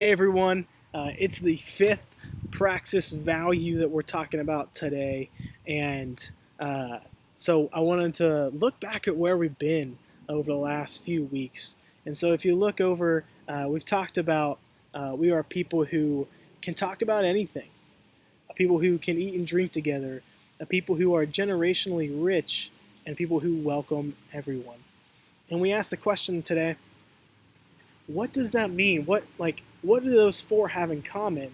Hey everyone, it's the fifth Praxis value that we're talking about today, and uh, so I wanted to look back at where we've been over the last few weeks. And so, if you look over, we've talked about we are people who can talk about anything, people who can eat and drink together, people who are generationally rich, and people who welcome everyone. And we asked the question today: what does that mean? What do those four have in common?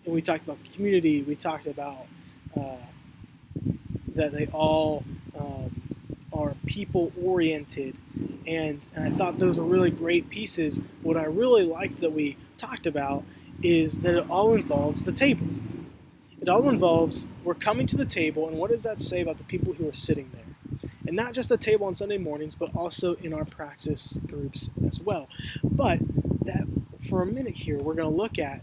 And we talked about community. We talked about uh, that they all are people oriented, and I thought those were really great pieces. What I really liked that we talked about is that it all involves the table. It all involves we're coming to the table, and what does that say about the people who are sitting there? And not just the table on Sunday mornings, but also in our Praxis groups as well. But that for a minute here, we're going to look at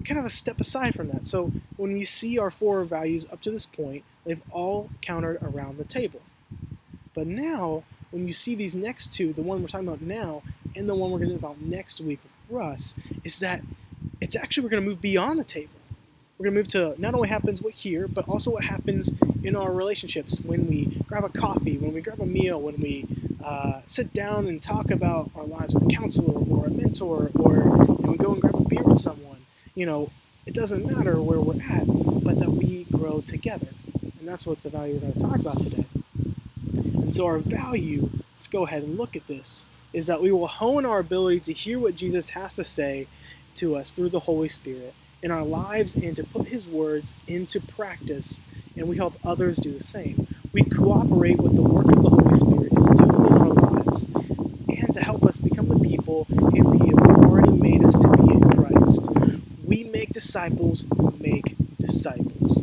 kind of a step aside from that. So when you see our four values up to this point, they've all countered around the table. But now, when you see these next two, the one we're talking about now and the one we're going to talk about next week with Russ, is that it's actually we're going to move beyond the table. We're going to move to not only happens what here, but also what happens in our relationships when we grab a coffee, when we grab a meal, when we sit down and talk about our lives with a counselor or a mentor, or we go and grab a beer with someone. It doesn't matter where we're at, but that we grow together. And that's what the value we're going to talk about today. And so our value, let's go ahead and look at this, is that we will hone our ability to hear what Jesus has to say to us through the Holy Spirit in our lives and to put his words into practice, and we help others do the same. We cooperate with the work of the Holy Spirit is doing in our lives and to help us become the people who he has already made us to be in Christ. We make disciples who make disciples.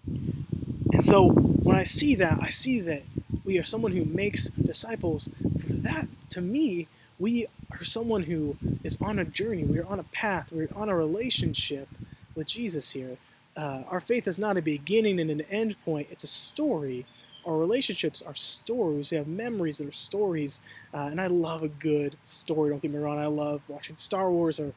And so when I see that we are someone who makes disciples. That, to me, we are someone who is on a journey. We are on a path. We're on a relationship with Jesus here. Our faith is not a beginning and an end point. It's a story. Our relationships are stories. We have memories that are stories. And I love a good story. Don't get me wrong. I love watching Star Wars or,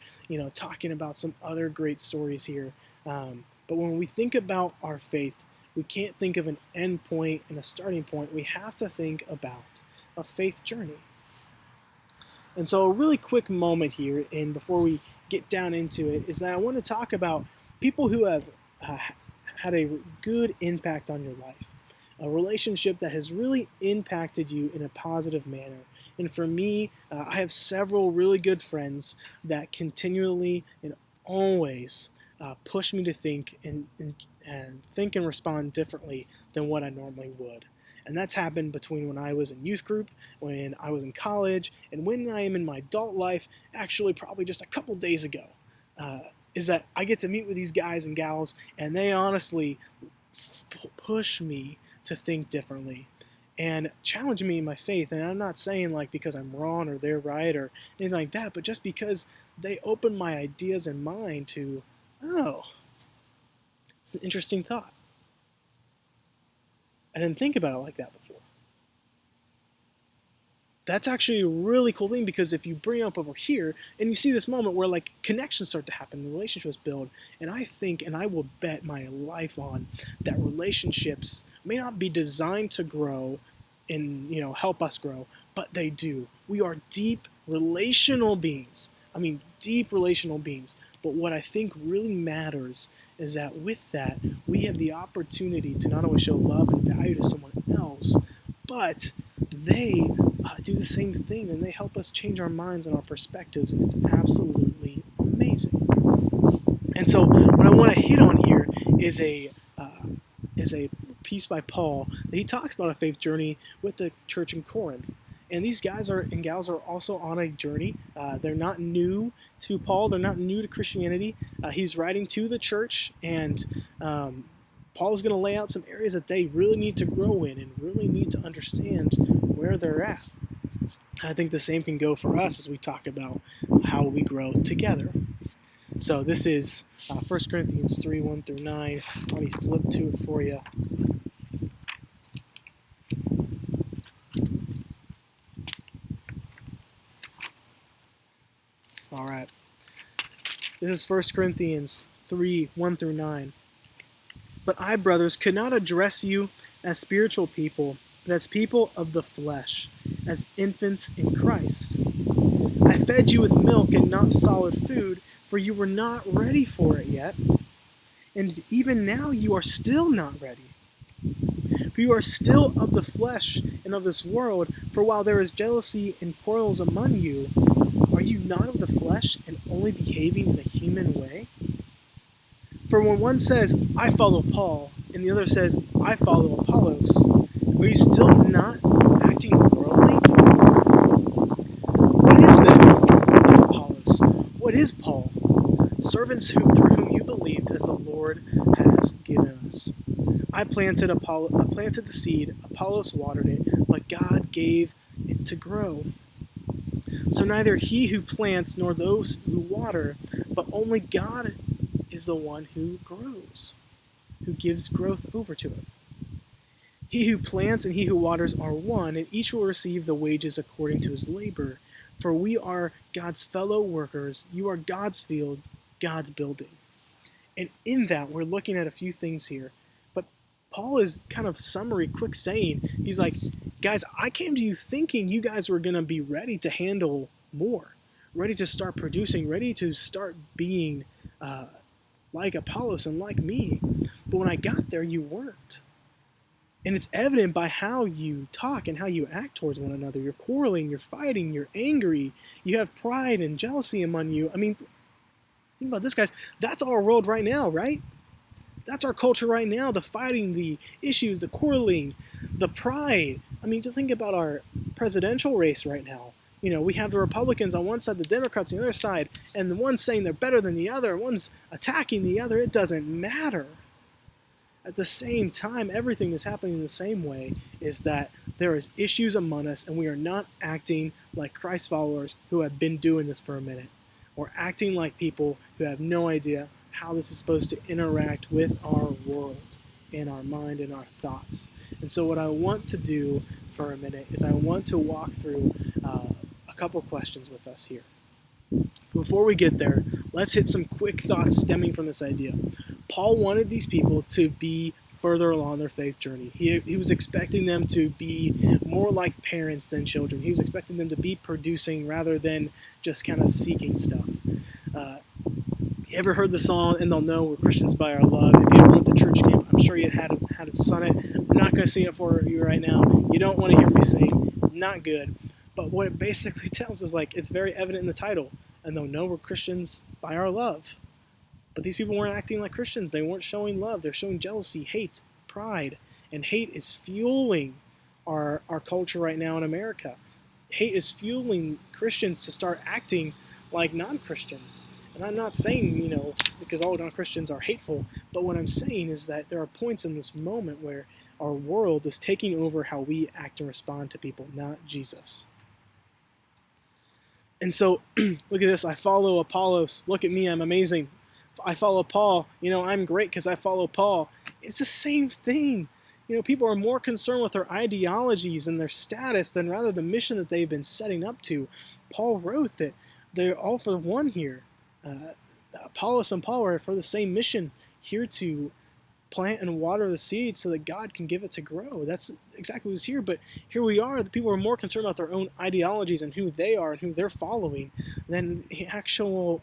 talking about some other great stories here. But when we think about our faith, we can't think of an end point and a starting point. We have to think about a faith journey. And so a really quick moment here, and before we get down into it, is that I want to talk about people who have had a good impact on your life, a relationship that has really impacted you in a positive manner. And for me, I have several really good friends that continually and always push me to think and think and respond differently than what I normally would. And that's happened between when I was in youth group, when I was in college, and when I am in my adult life, actually probably just a couple days ago, is that I get to meet with these guys and gals, and they honestly push me to think differently and challenge me in my faith. And I'm not saying because I'm wrong or they're right or anything like that, but just because they open my ideas and mind to, oh, it's an interesting thought. I didn't think about it like that before. That's actually a really cool thing, because if you bring it up over here and you see this moment where connections start to happen, relationships build, and I think, and I will bet my life on that relationships may not be designed to grow and help us grow, but they do. We are deep relational beings. I mean, deep relational beings. But what I think really matters is that with that, we have the opportunity to not only show love and value to someone else, but they do the same thing, and they help us change our minds and our perspectives, and it's absolutely amazing. And so what I want to hit on here is a piece by Paul that he talks about a faith journey with the church in Corinth. And these guys and gals are also on a journey. They're not new to Paul. They're not new to Christianity. He's writing to the church, and Paul is going to lay out some areas that they really need to grow in and really need to understand where they're at. I think the same can go for us as we talk about how we grow together. So this is 1 Corinthians 3, 1 through 9. Let me flip to it for you. All right. This is 1 Corinthians 3, 1 through 9. But I, brothers, could not address you as spiritual people, but as people of the flesh, as infants in Christ. I fed you with milk and not solid food, for you were not ready for it yet. And even now you are still not ready. For you are still of the flesh and of this world, for while there is jealousy and quarrels among you, are you not of the flesh and only behaving in a human way? For when one says, I follow Paul, and the other says, I follow Apollos, are you still not acting worldly? What is then? What is Apollos? What is Paul? Servants through whom you believed, as the Lord has given us. I planted the seed, Apollos watered it, but God gave it to grow. So neither he who plants nor those who water, but only God is the one who grows, who gives growth over to it. He who plants and he who waters are one, and each will receive the wages according to his labor. For we are God's fellow workers. You are God's field, God's building. And in that, we're looking at a few things here. But Paul is kind of summary, quick saying, he's like, guys, I came to you thinking you guys were going to be ready to handle more, ready to start producing, ready to start being like Apollos and like me. But when I got there, you weren't. And it's evident by how you talk and how you act towards one another. You're quarreling, you're fighting, you're angry, you have pride and jealousy among you. I mean, think about this, guys. That's our world right now, right? That's our culture right now. The fighting, the issues, the quarreling, the pride. I mean, to think about our presidential race right now. You know, we have the Republicans on one side, the Democrats on the other side, and the one's saying they're better than the other, one's attacking the other. It doesn't matter. At the same time, everything is happening the same way, is that there is issues among us, and we are not acting like Christ followers who have been doing this for a minute, or acting like people who have no idea how this is supposed to interact with our world and our mind and our thoughts. And so what I want to do for a minute is I want to walk through a couple questions with us here. Before we get there, let's hit some quick thoughts stemming from this idea. Paul wanted these people to be further along their faith journey. He was expecting them to be more like parents than children. He was expecting them to be producing rather than just kind of seeking stuff. You ever heard the song, And They'll Know We're Christians by Our Love? If you ever went to church camp, I'm sure you had it sung it. I'm not going to sing it for you right now. You don't want to hear me sing. Not good. But what it basically tells is, like, it's very evident in the title. And they'll know we're Christians by our love. But these people weren't acting like Christians. They weren't showing love. They're showing jealousy, hate, pride. And hate is fueling our culture right now in America. Hate is fueling Christians to start acting like non-Christians. And I'm not saying, because all non-Christians are hateful, but what I'm saying is that there are points in this moment where our world is taking over how we act and respond to people, not Jesus. And so, look at this. I follow Apollos. Look at me. I'm amazing. I follow Paul. I'm great because I follow Paul. It's the same thing. People are more concerned with their ideologies and their status than rather the mission that they've been setting up to. Paul wrote that they're all for one here. Apollos and Paul are for the same mission, here to plant and water the seed so that God can give it to grow. That's exactly what's here. But here we are. The people are more concerned about their own ideologies and who they are and who they're following than the actual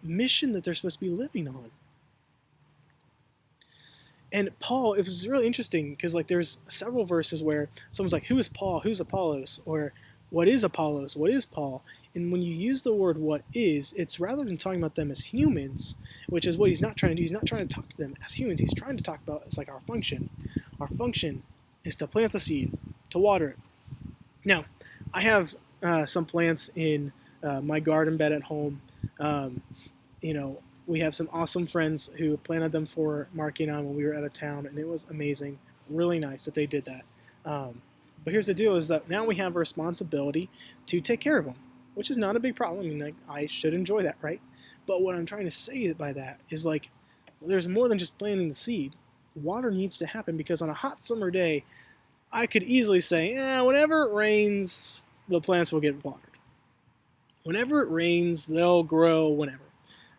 mission that they're supposed to be living on. And Paul, it was really interesting because there's several verses where someone's like, who is Paul? Who's Apollos? Or what is Apollos? What is Paul? And when you use the word what is, it's rather than talking about them as humans, which is what he's not trying to do. He's not trying to talk to them as humans. He's trying to talk about it's like our function. Our function is to plant the seed, to water it. Now, I have some plants in my garden bed at home. We have some awesome friends who planted them for Marky and I when we were out of town, and it was amazing. Really nice that they did that. But here's the deal is that now we have a responsibility to take care of them, which is not a big problem. I mean, I should enjoy that, right? But what I'm trying to say by that is there's more than just planting the seed. Water needs to happen because on a hot summer day, I could easily say, whenever it rains, the plants will get watered. Whenever it rains, they'll grow whenever.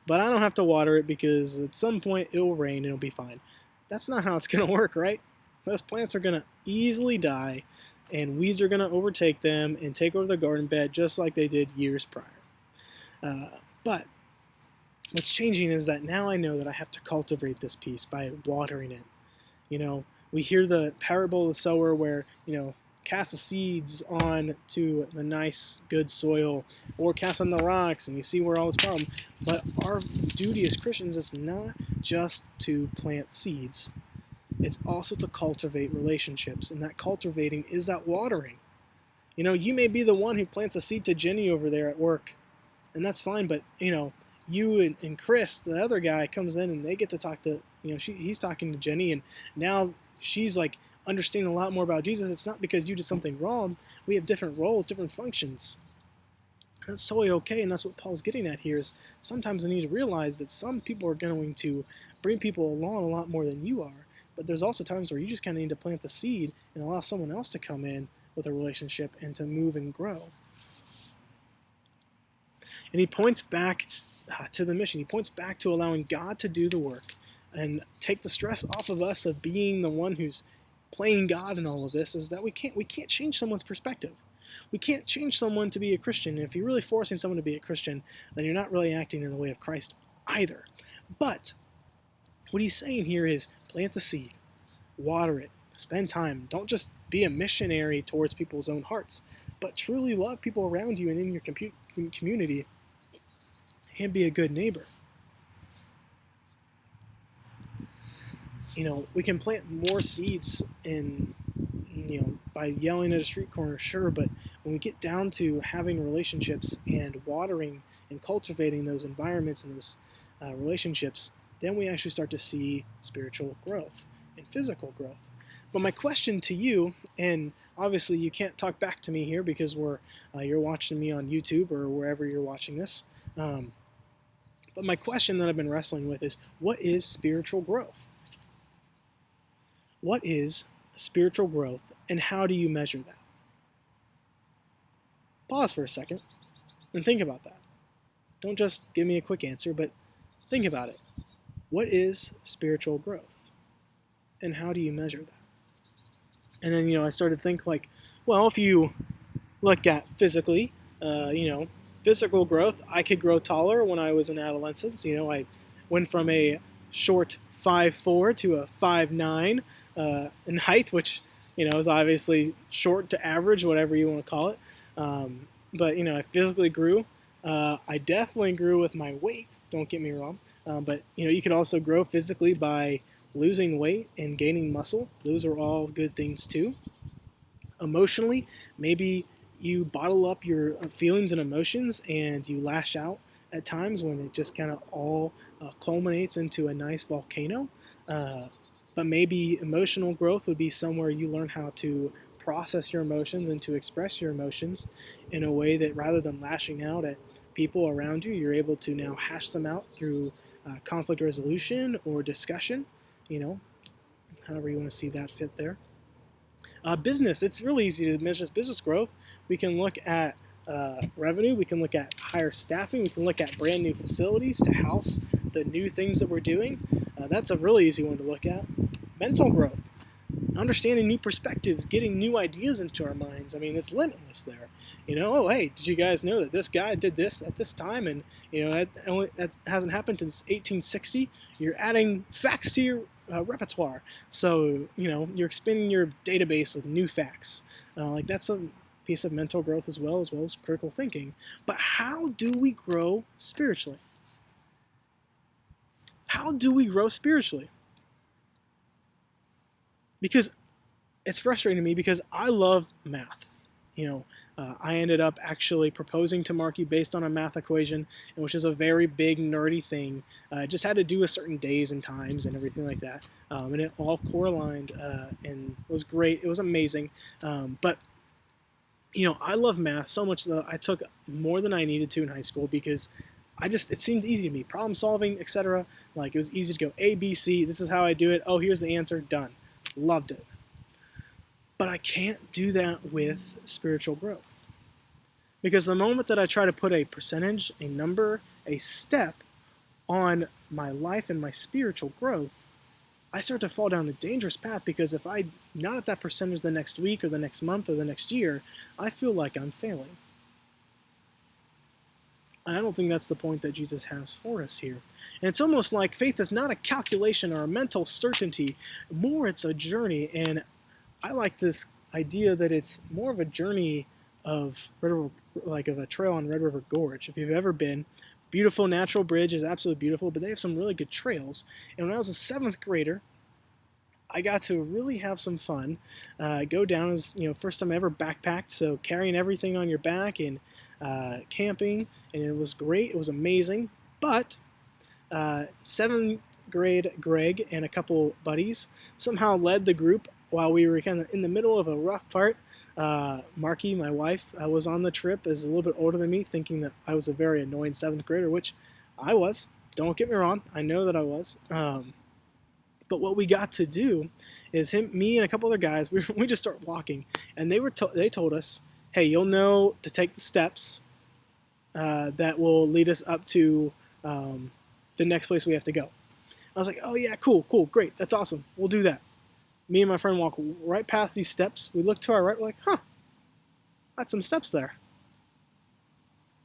But I don't have to water it because at some point it will rain and it'll be fine. That's not how it's going to work, right? Those plants are going to easily die, and weeds are going to overtake them and take over the garden bed just like they did years prior. But what's changing is that now I know that I have to cultivate this piece by watering it. We hear the parable of the sower where, cast the seeds on to the nice, good soil, or cast on the rocks, and you see where all this problem. But our duty as Christians is not just to plant seeds. It's also to cultivate relationships, and that cultivating is that watering. You may be the one who plants a seed to Jenny over there at work, and that's fine, but, you and Chris, the other guy, comes in and they get to talk to, he's talking to Jenny, and now she's like understanding a lot more about Jesus. It's not because you did something wrong. We have different roles, different functions. That's totally okay, and that's what Paul's getting at here is sometimes we need to realize that some people are going to bring people along a lot more than you are, but there's also times where you just kind of need to plant the seed and allow someone else to come in with a relationship and to move and grow. And he points back to the mission. He points back to allowing God to do the work and take the stress off of us of being the one who's playing God in all of this, is that we can't change someone's perspective. We can't change someone to be a Christian. And if you're really forcing someone to be a Christian, then you're not really acting in the way of Christ either. But what he's saying here is plant the seed, water it, spend time. Don't just be a missionary towards people's own hearts, but truly love people around you and in your community and be a good neighbor. We can plant more seeds by yelling at a street corner, sure, but when we get down to having relationships and watering and cultivating those environments and those relationships, then we actually start to see spiritual growth and physical growth. But my question to you, and obviously you can't talk back to me here because you're watching me on YouTube or wherever you're watching this, but my question that I've been wrestling with is, what is spiritual growth? What is spiritual growth, and how do you measure that? Pause for a second and think about that. Don't just give me a quick answer, but think about it. What is spiritual growth, and how do you measure that? And then, I started to think if you look at physically, physical growth, I could grow taller when I was in adolescence. I went from a short 5'4" to a 5'9" in height, which, is obviously short to average, whatever you want to call it. But, I physically grew. I definitely grew with my weight, don't get me wrong. But, you could also grow physically by losing weight and gaining muscle. Those are all good things too. Emotionally, maybe you bottle up your feelings and emotions and you lash out at times when it just kind of all culminates into a nice volcano. But maybe emotional growth would be somewhere you learn how to process your emotions and to express your emotions in a way that rather than lashing out at people around you, you're able to now hash them out through conflict resolution or discussion, however you want to see that fit there. Business, it's really easy to measure business growth. We can look at revenue, we can look at higher staffing, we can look at brand new facilities to house the new things that we're doing. That's a really easy one to look at. Mental growth, understanding new perspectives, getting new ideas into our minds. I mean, it's limitless there. Hey, did you guys know that this guy did this at this time? And, that hasn't happened since 1860. You're adding facts to your repertoire. So, you're expanding your database with new facts. That's a piece of mental growth as well as critical thinking. But how do we grow spiritually? How do we grow spiritually? Because it's frustrating to me because I love math. I ended up actually proposing to Marky based on a math equation, which is a very big nerdy thing. It just had to do with certain days and times and everything like that. And it all core-aligned and it was great. It was amazing. But I love math so much that I took more than I needed to in high school because it seemed easy to me. Problem solving, etc. It was easy to go A, B, C. This is how I do it. Oh, here's the answer. Done. Loved it. But I can't do that with spiritual growth. Because the moment that I try to put a percentage, a number, a step on my life and my spiritual growth, I start to fall down the dangerous path, because if I'm not at that percentage the next week or the next month or the next year, I feel like I'm failing. And I don't think that's the point that Jesus has for us here. And it's almost like faith is not a calculation or a mental certainty, more it's a journey. And I like this idea that it's more of a journey of like of a trail on Red River Gorge. If you've ever been, beautiful natural bridge is absolutely beautiful, but they have some really good trails. And when I was a 7th grader, I got to really have some fun. Go down as, first time I ever backpacked, so carrying everything on your back and camping, and it was great. It was amazing. But 7th grade Greg and a couple buddies somehow led the group while we were kind of in the middle of a rough part. Marky, my wife, was on the trip, is a little bit older than me, thinking that I was a very annoying 7th grader, which I was. Don't get me wrong. I know that I was. But what we got to do is me and a couple other guys, we just start walking, and they told us, hey, you'll know to take the steps that will lead us up to the next place we have to go. I was like, oh yeah, cool, great, that's awesome, we'll do that. Me and my friend walk right past these steps. We look to our right, we're like, huh, that's some steps there.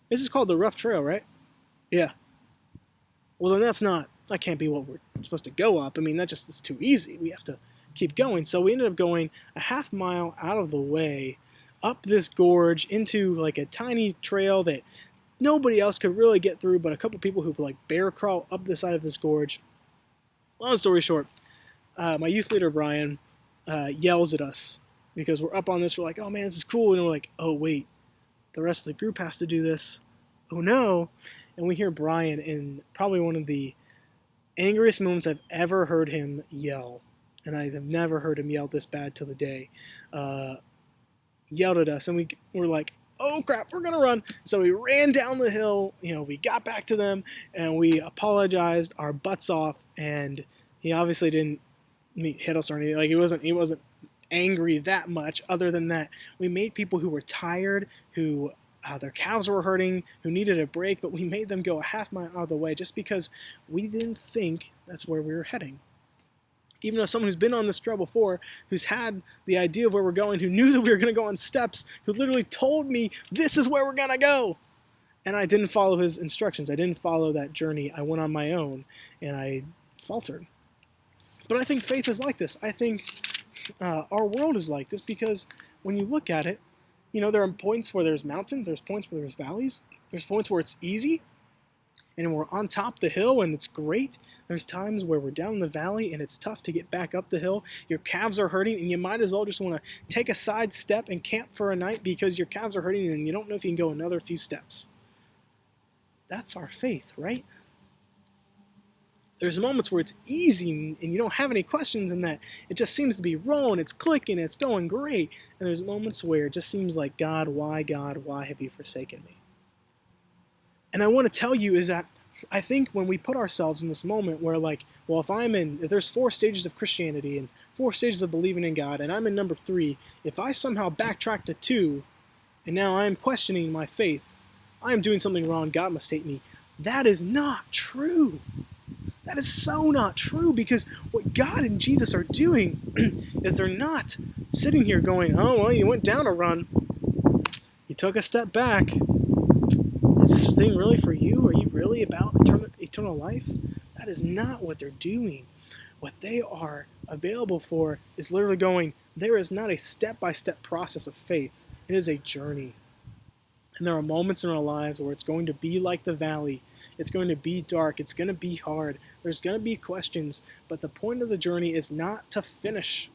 This is called the rough trail, right? Yeah. Well, then that can't be what we're supposed to go up. I mean, that just is too easy. We have to keep going. So we ended up going a half mile out of the way up this gorge into like a tiny trail that nobody else could really get through, but a couple people who like bear crawl up the side of this gorge. Long story short, my youth leader, Brian, yells at us because we're up on this. We're like, oh man, this is cool. And we're like, oh wait, the rest of the group has to do this. Oh no. And we hear Brian in probably one of the angriest moments I've ever heard him yell. And I have never heard him yell this bad till the day. Yelled at us, and we were like, oh crap, we're gonna run. So we ran down the hill, we got back to them, and we apologized our butts off, and he obviously didn't hit us or anything. Like, he wasn't angry that much. Other than that, we made people who were tired, who their calves were hurting, who needed a break, but we made them go a half mile out of the way just because we didn't think that's where we were heading. Even though someone who's been on this trail before, who's had the idea of where we're going, who knew that we were going to go on steps, who literally told me, this is where we're going to go. And I didn't follow his instructions. I didn't follow that journey. I went on my own, and I faltered. But I think faith is like this. I think our world is like this, because when you look at it, there are points where there's mountains, there's points where there's valleys, there's points where it's easy, and we're on top of the hill, and it's great. There's times where we're down in the valley, and it's tough to get back up the hill. Your calves are hurting, and you might as well just want to take a side step and camp for a night because your calves are hurting, and you don't know if you can go another few steps. That's our faith, right? There's moments where it's easy, and you don't have any questions, and that it just seems to be rolling, it's clicking, it's going great. And there's moments where it just seems like, God, why have you forsaken me? And I want to tell you is that I think when we put ourselves in this moment where, like, well, if there's 4 stages of Christianity and 4 stages of believing in God, and I'm in number 3, if I somehow backtrack to 2, and now I'm questioning my faith, I am doing something wrong, God must hate me. That is not true. That is so not true, because what God and Jesus are doing is they're not sitting here going, oh, well, you went down a run. You took a step back. Is this thing really for you? Are you really about eternal life? That is not what they're doing. What they are available for is literally going, there is not a step-by-step process of faith. It is a journey. And there are moments in our lives where it's going to be like the valley. It's going to be dark. It's going to be hard. There's going to be questions. But the point of the journey is not to finish.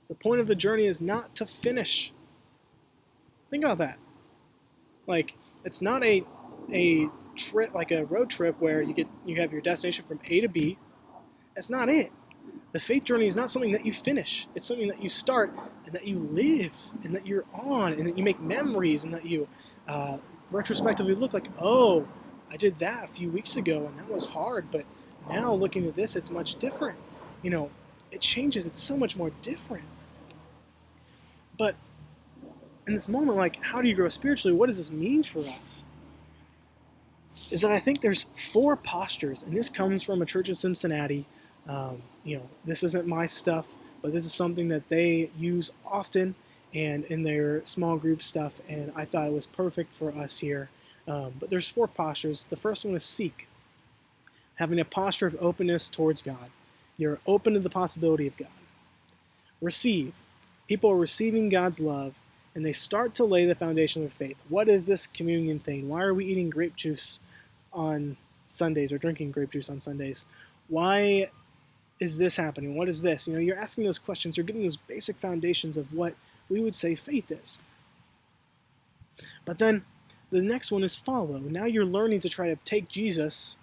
The point of the journey is not to finish. Think about that. Like, it's not a trip, like a road trip where you have your destination from A to B. That's not it. The faith journey is not something that you finish. It's something that you start and that you live and that you're on and that you make memories and that you retrospectively look like, oh, I did that a few weeks ago and that was hard, but now looking at this, it's much different. It changes. It's so much more different. But in this moment, like, how do you grow spiritually? What does this mean for us? Is that I think there's 4 postures, and this comes from a church in Cincinnati. This isn't my stuff, but this is something that they use often and in their small group stuff, and I thought it was perfect for us here. But there's 4 postures. The first one is seek, having a posture of openness towards God. You're open to the possibility of God. Receive. People are receiving God's love, and they start to lay the foundation of faith. What is this communion thing? Why are we eating grape juice on Sundays or drinking grape juice on Sundays? Why is this happening? What is this? You're asking those questions. You're getting those basic foundations of what we would say faith is. But then the next one is follow. Now you're learning to try to take Jesus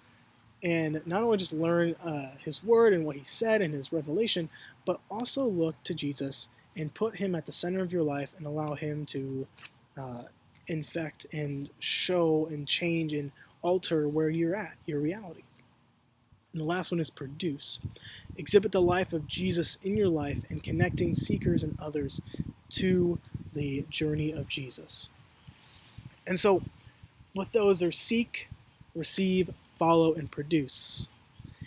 and not only just learn his word and what he said and his revelation, but also look to Jesus and put him at the center of your life and allow him to infect and show and change and alter where you're at, your reality. And the last one is produce. Exhibit the life of Jesus in your life and connecting seekers and others to the journey of Jesus. And so with those, there's seek, receive, follow, and produce.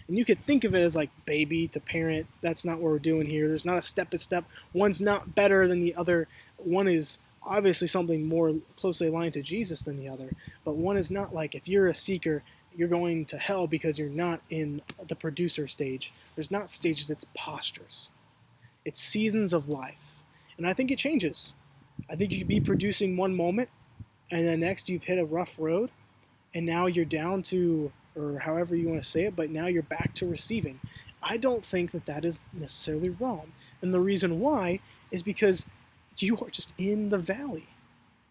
And you could think of it as like baby to parent. That's not what we're doing here. There's not a step-by-step. One's not better than the other. One is obviously something more closely aligned to Jesus than the other. But one is not like if you're a seeker, you're going to hell because you're not in the producer stage. There's not stages, it's postures. It's seasons of life. And I think it changes. I think you could be producing one moment, and then next you've hit a rough road, and now you're down to, or however you want to say it, but now you're back to receiving. I don't think that that is necessarily wrong. And the reason why is because you are just in the valley.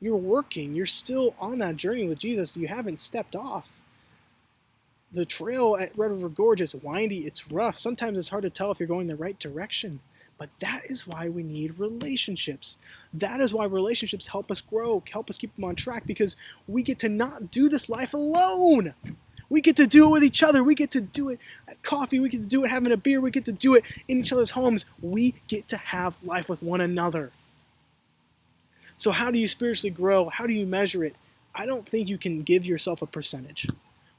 You're working. You're still on that journey with Jesus. You haven't stepped off. The trail at Red River Gorge is windy. It's rough. Sometimes it's hard to tell if you're going the right direction. But that is why we need relationships. That is why relationships help us grow, help us keep them on track, because we get to not do this life alone. We get to do it with each other. We get to do it at coffee. We get to do it having a beer. We get to do it in each other's homes. We get to have life with one another. So how do you spiritually grow? How do you measure it? I don't think you can give yourself a percentage.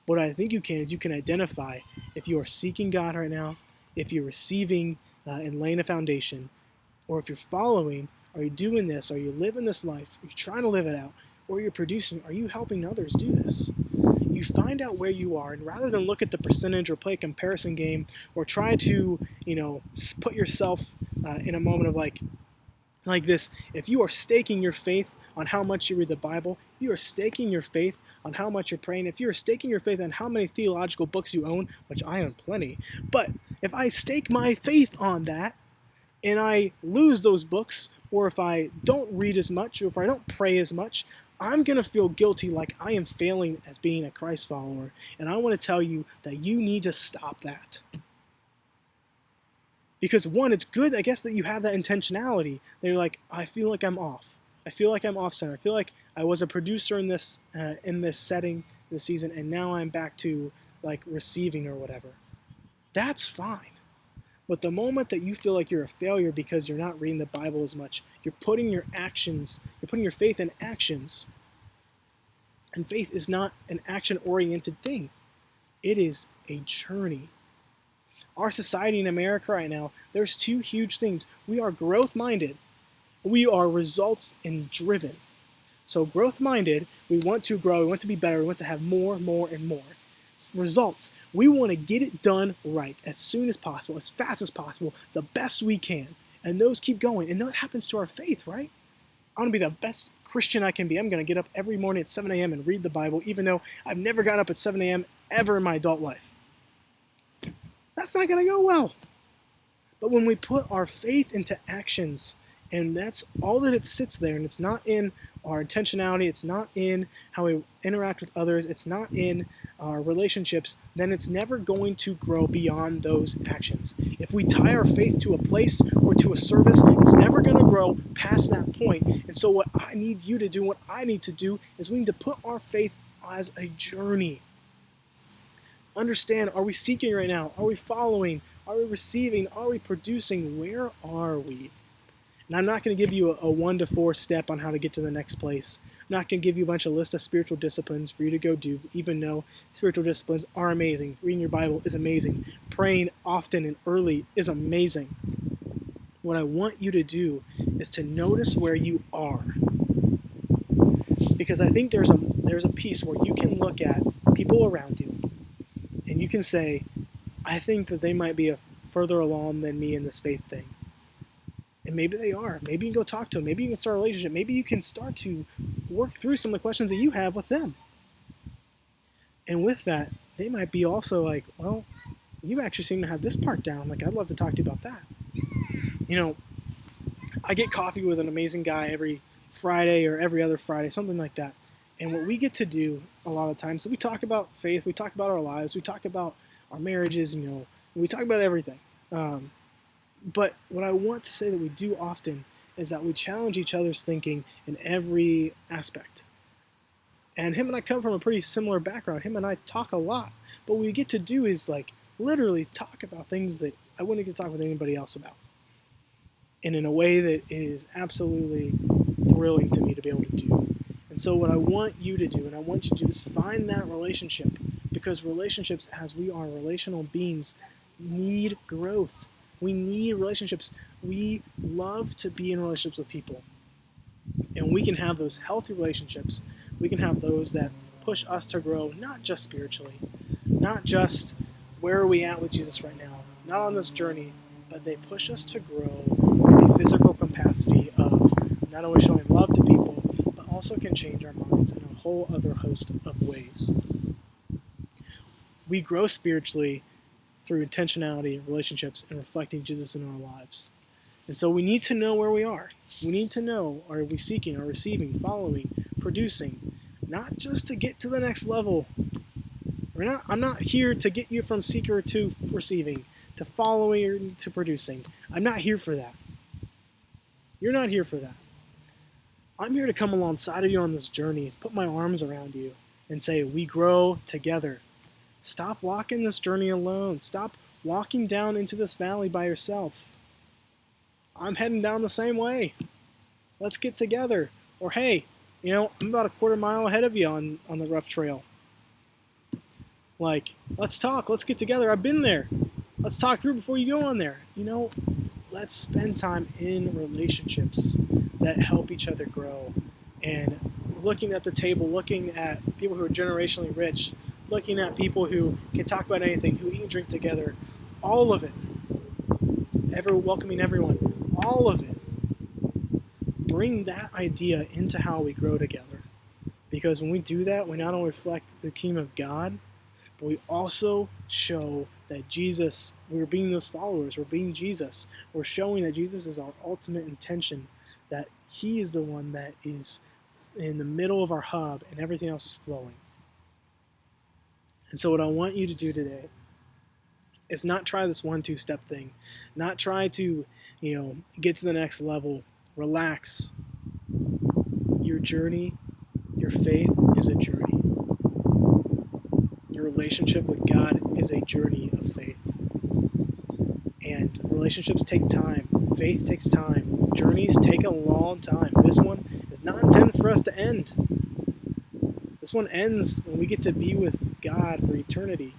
What I think you can is you can identify if you are seeking God right now, if you're receiving and laying a foundation, or if you're following. Are you doing this? Are you living this life? Are you trying to live it out? Or you're producing? Are you helping others do this? You find out where you are, and rather than look at the percentage or play a comparison game or try to, put yourself in a moment of like this, if you are staking your faith on how much you read the Bible, you are staking your faith on how much you're praying, if you're staking your faith on how many theological books you own, which I own plenty, but if I stake my faith on that and I lose those books, or if I don't read as much, or if I don't pray as much, I'm going to feel guilty like I am failing as being a Christ follower. And I want to tell you that you need to stop that. Because one, it's good, I guess, that you have that intentionality. That you're like, I feel like I'm off. I feel like I'm off center. I feel like I was a producer in this setting, this season, and now I'm back to like receiving or whatever. That's fine. But the moment that you feel like you're a failure because you're not reading the Bible as much, you're putting your faith in actions. And faith is not an action-oriented thing. It is a journey. Our society in America right now, there's 2 huge things. We are growth-minded. We are results-driven. So growth-minded, we want to grow, we want to be better, we want to have more, and more. Results, we want to get it done right as soon as possible, as fast as possible, the best we can. And those keep going. And that happens to our faith, right? I want to be the best Christian I can be. I'm going to get up every morning at 7 a.m. and read the Bible, even though I've never gotten up at 7 a.m. ever in my adult life. That's not going to go well. But when we put our faith into actions, and that's all that it sits there, and it's not in our intentionality, it's not in how we interact with others, it's not in our relationships, then it's never going to grow beyond those actions. If we tie our faith to a place or to a service, it's never going to grow past that point. And so what I need you to do, what I need to do, is we need to put our faith as a journey. Understand, are we seeking right now? Are we following? Are we receiving? Are we producing? Where are we? And I'm not going to give you a 1 to 4 step on how to get to the next place. I'm not going to give you a bunch of list of spiritual disciplines for you to go do, even though spiritual disciplines are amazing. Reading your Bible is amazing. Praying often and early is amazing. What I want you to do is to notice where you are. Because I think there's a piece where you can look at people around you and you can say, I think that they might be further along than me in this faith thing. And maybe they are. Maybe you can go talk to them. Maybe you can start a relationship. Maybe you can start to work through some of the questions that you have with them. And with that, they might be also like, well, you actually seem to have this part down. Like, I'd love to talk to you about that. You know, I get coffee with an amazing guy every Friday or every other Friday, something like that. And what we get to do a lot of times, so we talk about faith, we talk about our lives, we talk about our marriages, we talk about everything. But what I want to say that we do often is that we challenge each other's thinking in every aspect. And him and I come from a pretty similar background. Him and I talk a lot. But what we get to do is like literally talk about things that I wouldn't get to talk with anybody else about. And in a way that is absolutely thrilling to me to be able to do. And so what I want you to do, and I want you to do, is find that relationship. Because relationships, as we are relational beings, need growth. We need relationships. We love to be in relationships with people. And we can have those healthy relationships. We can have those that push us to grow, not just spiritually, not just where are we at with Jesus right now, not on this journey, but they push us to grow in a physical capacity of not only showing love to people, but also can change our minds in a whole other host of ways. We grow spiritually through intentionality, relationships, and reflecting Jesus in our lives. And so we need to know where we are. We need to know, are we seeking, are receiving, following, producing, not just to get to the next level. I'm not here to get you from seeker to receiving, to following, to producing. I'm not here for that. You're not here for that. I'm here to come alongside of you on this journey, put my arms around you, and say, we grow together. Stop walking this journey alone. Stop walking down into this valley by yourself. I'm heading down the same way. Let's get together. Or hey, I'm about a quarter mile ahead of you on the rough trail. Like, let's talk. Let's get together. I've been there. Let's talk through before you go on there. Let's spend time in relationships that help each other grow. And looking at the table, looking at people who are generationally rich, looking at people who can talk about anything, who eat and drink together, all of it. Welcoming everyone, all of it. Bring that idea into how we grow together. Because when we do that, we not only reflect the kingdom of God, but we also show that Jesus, we're being those followers, we're being Jesus. We're showing that Jesus is our ultimate intention, that he is the one that is in the middle of our hub and everything else is flowing. And so what I want you to do today is not try this 1-2 step thing, not try to, get to the next level. Relax. Your journey, your faith is a journey. Your relationship with God is a journey of faith. And relationships take time. Faith takes time. Journeys take a long time. This one is not intended for us to end. This one ends when we get to be with God for eternity.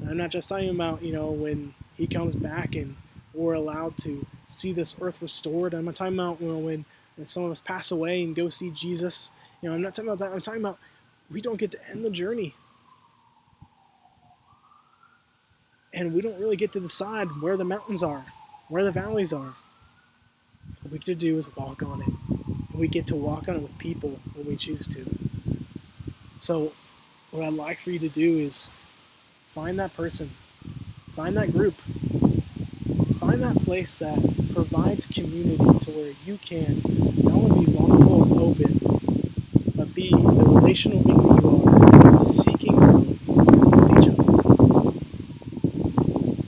And I'm not just talking about, when he comes back and we're allowed to see this earth restored. I'm not talking about, when some of us pass away and go see Jesus. I'm not talking about that. I'm talking about we don't get to end the journey. And we don't really get to decide where the mountains are, where the valleys are. What we get to do is walk on it. And we get to walk on it with people when we choose to. So what I'd like for you to do is find that person, find that group, find that place that provides community to where you can not only be vulnerable and open, but be the relational